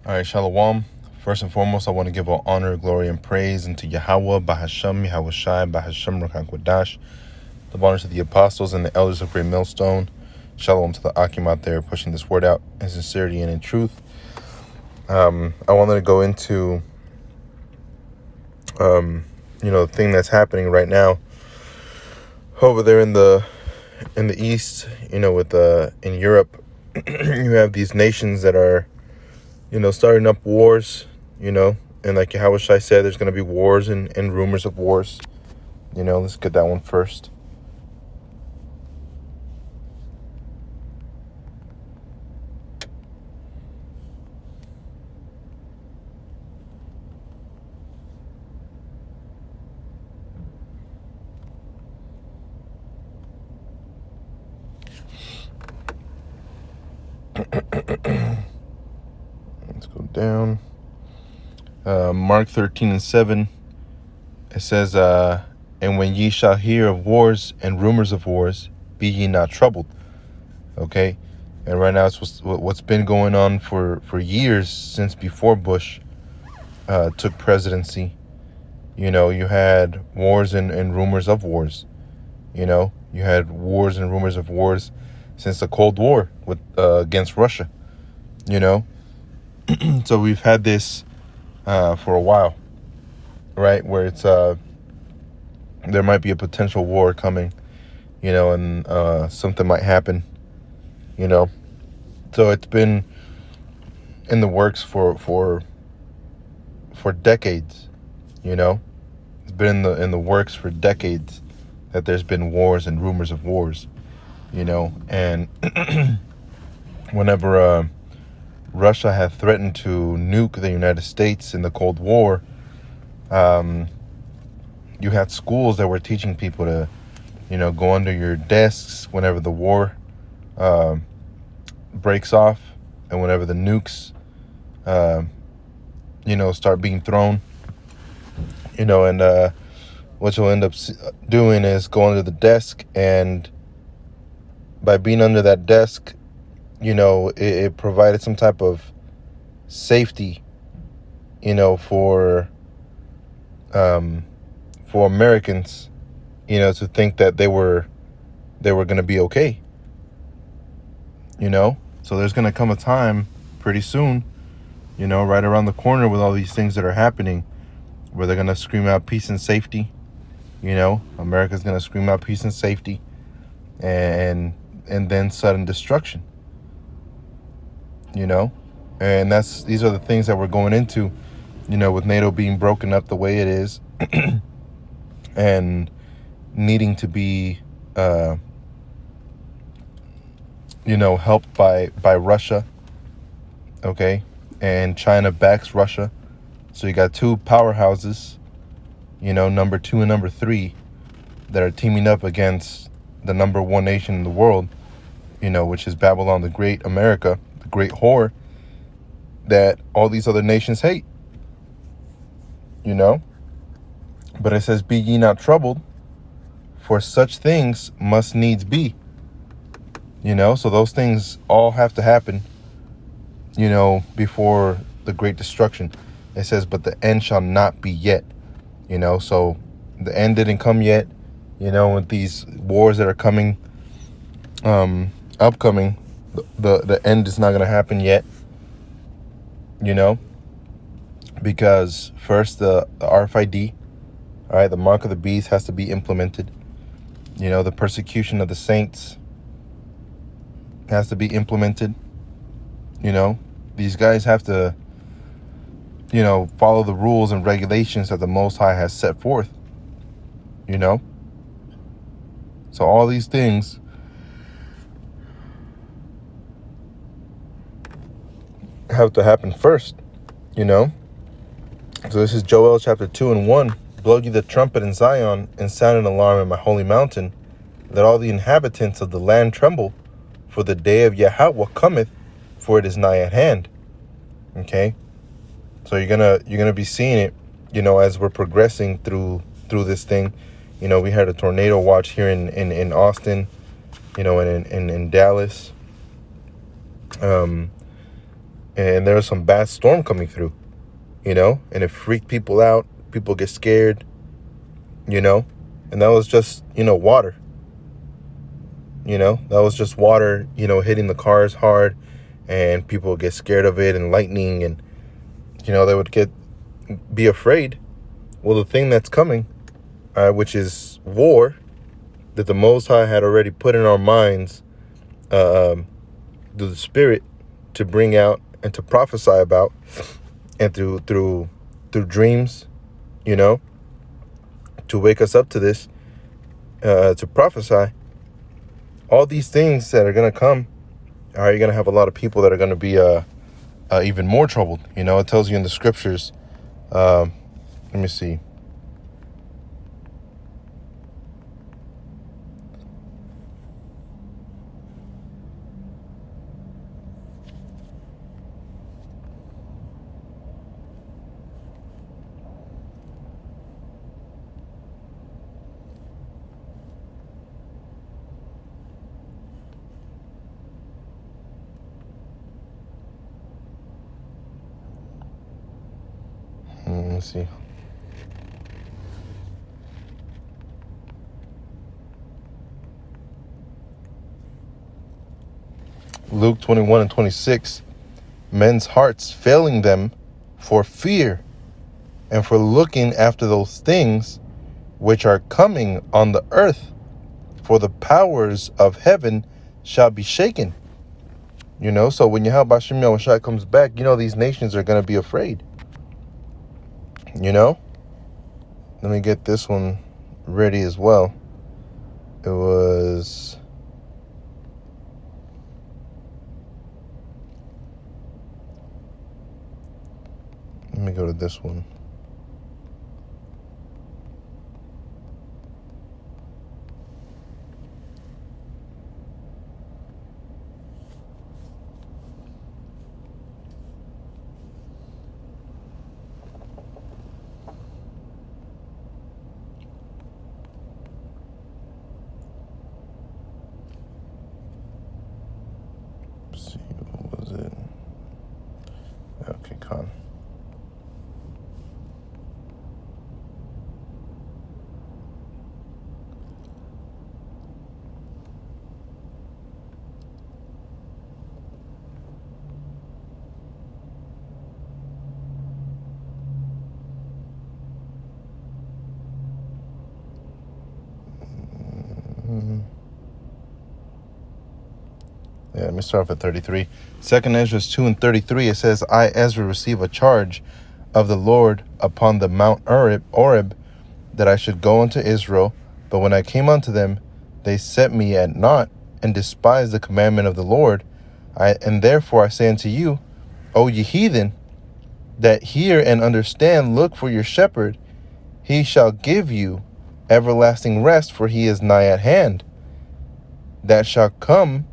All right, Shalom. First and foremost, I want to give all honor, glory, and praise unto Yahweh, Bahasham, Yahweh Shai, Bahasham, Rakak the honor to the apostles and the elders of Great Millstone. Shalom to the Akim out there pushing this word out in sincerity and in truth. I wanted to go into, the thing that's happening right now over there in the East. With in Europe, you have these nations that are, starting up wars. And like Yahweh Shai said, there's going to be wars and rumors of wars. Let's get that one first. Let's go down. Mark 13:7. It says, and when ye shall hear of wars and rumors of wars, be ye not troubled. Okay? And right now it's what's been going on for years since before Bush took presidency. You had wars and rumors of wars. You had wars and rumors of wars since the Cold War with against Russia. So we've had this for a while, right? Where it's there might be a potential war coming, and something might happen, So it's been in the works for decades, It's been in the works for decades that there's been wars and rumors of wars, and whenever Russia had threatened to nuke the United States in the Cold War, you had schools that were teaching people to, go under your desks whenever the war breaks off, and whenever the nukes, start being thrown, and what you'll end up doing is go under the desk, and by being under that desk, it provided some type of safety, for Americans, to think that they were going to be okay, So there's going to come a time pretty soon, right around the corner with all these things that are happening, where they're going to scream out peace and safety. America's going to scream out peace and safety, and then sudden destruction. And these are the things that we're going into, with NATO being broken up the way it is, and needing to be, helped by Russia, okay? And China backs Russia. So you got two powerhouses, number 2 and number 3, that are teaming up against the number 1 nation in the world, which is Babylon the Great, America, the great whore that all these other nations hate, But it says, be ye not troubled, for such things must needs be. So those things all have to happen, before the great destruction. It says, but the end shall not be yet, so the end didn't come yet, with these wars that are coming, upcoming, the end is not going to happen yet, because first the RFID, all right, the mark of the beast has to be implemented. The persecution of the saints has to be implemented. These guys have to, follow the rules and regulations that the Most High has set forth, So all these things have to happen first, So this is Joel chapter 2:1. Blow ye the trumpet in Zion, and sound an alarm in my holy mountain. Let all the inhabitants of the land tremble, for the day of Yahweh cometh, for it is nigh at hand. Okay, so you're gonna be seeing it, as we're progressing through this thing. We had a tornado watch here in Austin, and in Dallas, and there was some bad storm coming through, and it freaked people out. People get scared, and that was just, water. That was just water, hitting the cars hard, and people would get scared of it, and lightning, and, they would be afraid. Well, the thing that's coming, which is war, that the Most High had already put in our minds through the Spirit to bring out and to prophesy about, and through dreams, to wake us up to this, to prophesy. All these things that are going to come, you're going to have a lot of people that are going to be even more troubled. It tells you in the scriptures. Let me see. Let's see. Luke 21:26, men's hearts failing them for fear and for looking after those things which are coming on the earth, for the powers of heaven shall be shaken. So when Yahweh Shem Yahushua comes back, these nations are going to be afraid. Let me get this one ready as well. It was... Let me go to this one. Let's see, what was it? Okay, Con. Yeah, let me start off at 33. 2nd Ezra 2:33, it says, I, Ezra, receive a charge of the Lord upon the Mount Oreb, that I should go unto Israel. But when I came unto them, they set me at naught, and despised the commandment of the Lord. And therefore I say unto you, O ye heathen, that hear and understand, look for your shepherd. He shall give you everlasting rest, for he is nigh at hand, that shall come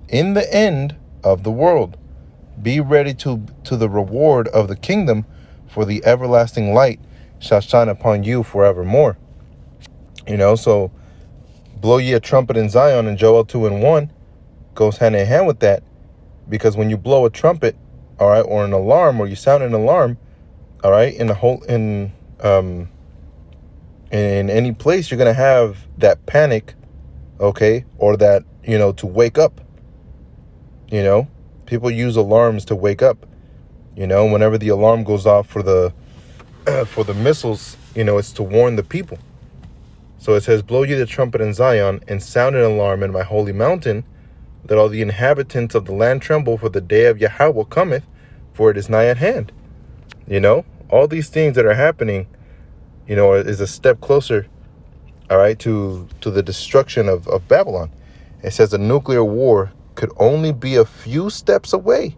in the end of the world. Be ready to the reward of the kingdom, for the everlasting light shall shine upon you forevermore. So blow ye a trumpet in Zion, and Joel 2:1 goes hand in hand with that, because when you blow a trumpet, all right, or an alarm, or you sound an alarm, all right, in any place, you're gonna have that panic, okay, or that, to wake up. People use alarms to wake up. Whenever the alarm goes off for the for the missiles, it's to warn the people. So it says, blow ye the trumpet in Zion, and sound an alarm in my holy mountain, that all the inhabitants of the land tremble, for the day of Yahweh cometh, for it is nigh at hand. All these things that are happening, is a step closer, all right, to the destruction of Babylon. It says a nuclear war could only be a few steps away,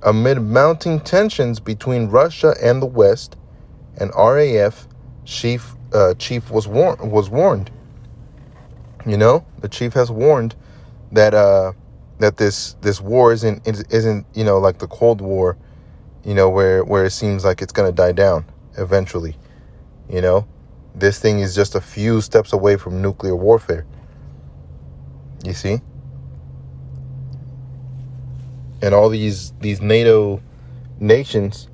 amid mounting tensions between Russia and the West. And RAF chief was warned. The chief has warned that this war isn't like the Cold War, where it seems like it's gonna die down eventually. This thing is just a few steps away from nuclear warfare. You see? and all these NATO nations,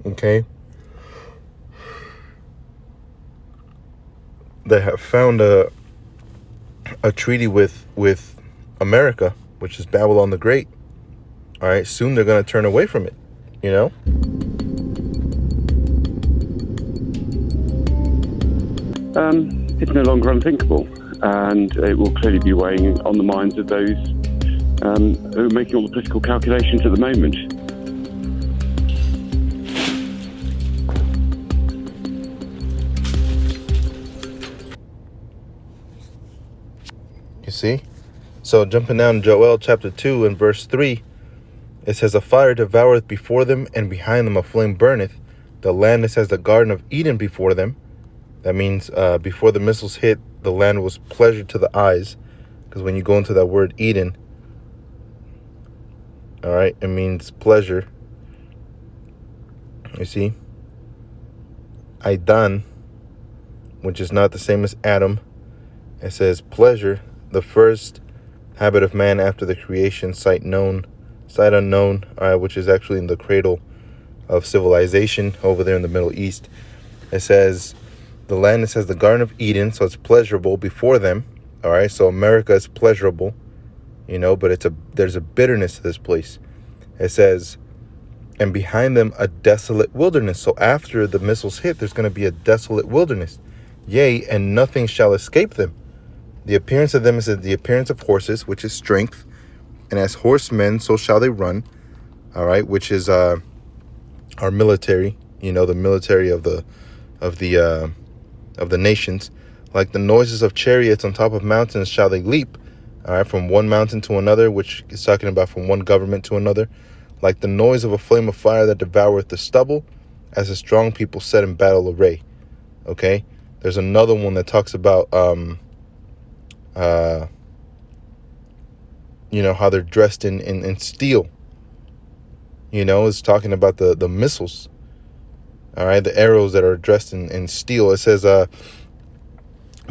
okay, that have found a treaty with America, which is Babylon the Great. All right, soon they're going to turn away from it, you know? It's no longer unthinkable, and it will clearly be weighing on the minds of those who are making all the political calculations at the moment. You see? So jumping down Joel chapter 2 and verse 3, it says, a fire devoureth before them, and behind them a flame burneth. The land is as the Garden of Eden before them. That means before the missiles hit, the land was pleasure to the eyes. Because when you go into that word Eden, all right, it means pleasure. You see? Aidan, which is not the same as Adam. It says pleasure, the first habit of man after the creation, sight unknown, all right, which is actually in the cradle of civilization over there in the Middle East. It says the land, it says the Garden of Eden, so it's pleasurable before them. All right, so America is pleasurable, you know, but there's a bitterness to this place. It says, and behind them a desolate wilderness. So after the missiles hit, there's going to be a desolate wilderness. Yea, and nothing shall escape them. The appearance of them is the appearance of horses, which is strength. And as horsemen, so shall they run. All right, which is our military, you know, the military of the nations. Like the noises of chariots on top of mountains shall they leap. All right, from one mountain to another, which is talking about from one government to another. Like the noise of a flame of fire that devoureth the stubble, as a strong people set in battle array. Okay, there's another one that talks about you know, how they're dressed in steel. You know, it's talking about the missiles. All right, the arrows that are dressed in steel. It says,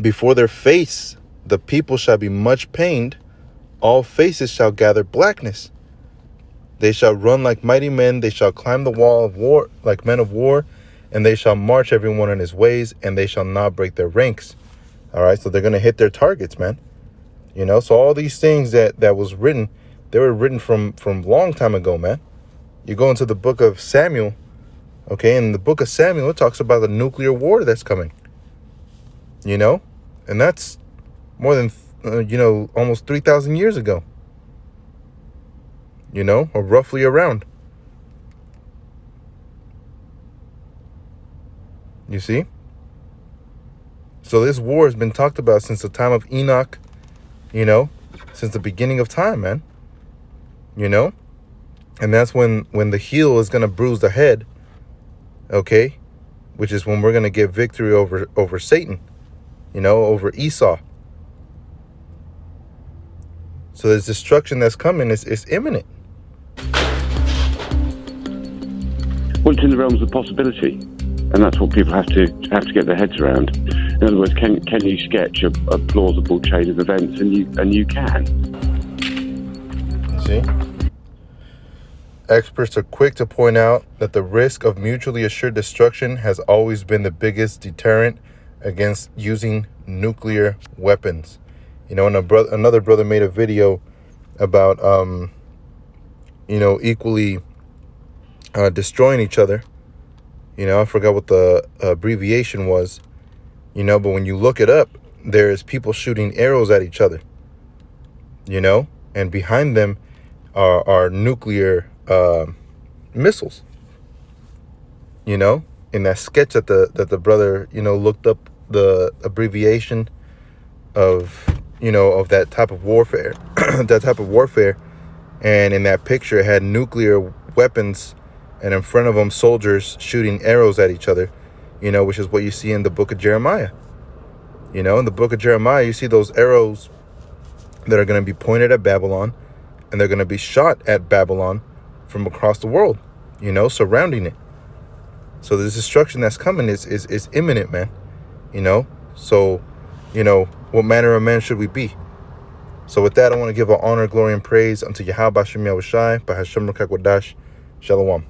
before their face the people shall be much pained, all faces shall gather blackness. They shall run like mighty men, they shall climb the wall of war like men of war, and they shall march every one in his ways, and they shall not break their ranks. All right, so they're going to hit their targets, man. You know, so all these things that was written, they were written from long time ago, man. You go into the book of Samuel, okay, in the book of Samuel, it talks about the nuclear war that's coming. You know, and that's more than, you know, almost 3,000 years ago. You know, or roughly around. You see? So this war has been talked about since the time of Enoch, you know, since the beginning of time, man. You know? And that's when the heel is going to bruise the head, okay? Which is when we're going to get victory over Satan, you know, over Esau. So this destruction that's coming is imminent. Well, it's in the realms of possibility, and that's what people have to get their heads around. In other words, can you sketch a plausible chain of events, and you can. See? Experts are quick to point out that the risk of mutually assured destruction has always been the biggest deterrent against using nuclear weapons. You know, and another brother made a video about, you know, equally destroying each other. You know, I forgot what the abbreviation was, you know, but when you look it up, there's people shooting arrows at each other, you know, and behind them are nuclear missiles. You know, in that sketch that the brother, you know, looked up the abbreviation of, you know, of that type of warfare, and in that picture it had nuclear weapons, and in front of them soldiers shooting arrows at each other, you know, which is what you see in the book of Jeremiah. You know, in the book of Jeremiah, you see those arrows that are going to be pointed at Babylon, and they're going to be shot at Babylon from across the world, you know, surrounding it. So this destruction that's coming is imminent, man. You know, so, you know, what manner of man should we be? So with that, I want to give all honor, glory, and praise unto Yahweh Bashem Yahushai, by Hashem Rakakwadash. Shalom.